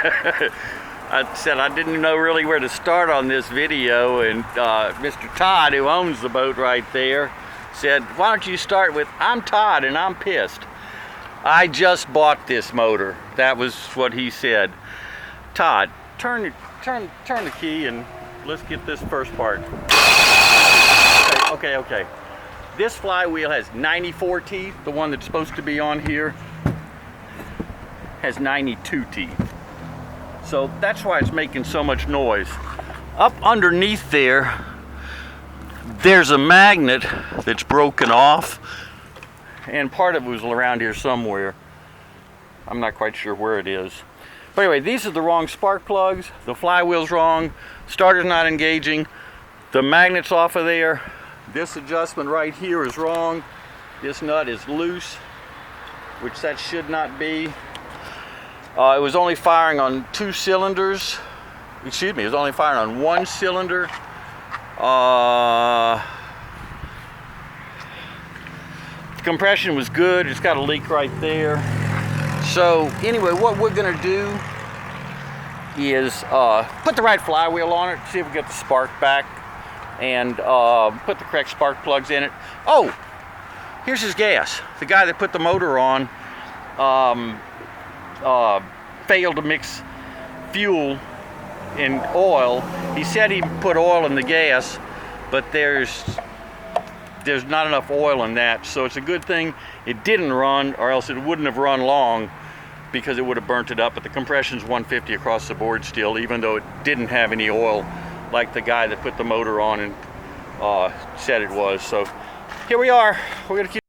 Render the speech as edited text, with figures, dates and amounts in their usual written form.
I said I didn't know really where to start on this video, and Mr. Todd, who owns the boat right there, said, why don't you start with, I'm Todd and I'm pissed. I just bought this motor. That was what he said. Todd, turn the key and let's get this first part. Okay. This flywheel has 94 teeth. The one that's supposed to be on here has 92 teeth. So that's why it's making so much noise. Up underneath there, there's a magnet that's broken off, and part of it was around here somewhere. I'm not quite sure where it is. But anyway, these are the wrong spark plugs. The flywheel's wrong. Starter's not engaging. The magnet's off of there. This adjustment right here is wrong. This nut is loose, which that should not be. It was only firing on 2 cylinders. Excuse me, it was only firing on 1 cylinder. The compression was good. It's got a leak right there. So anyway, what we're gonna do is put the right flywheel on it, see if we get the spark back, and put the correct spark plugs in it. Oh, here's his gas. The guy that put the motor on failed to mix fuel and oil. He said he put oil in the gas, but there's not enough oil in that, so it's a good thing it didn't run, or else it wouldn't have run long, because it would have burnt it up. But the compression's 150 across the board still, even though it didn't have any oil like the guy that put the motor on and said it was. So here we are. We're gonna keep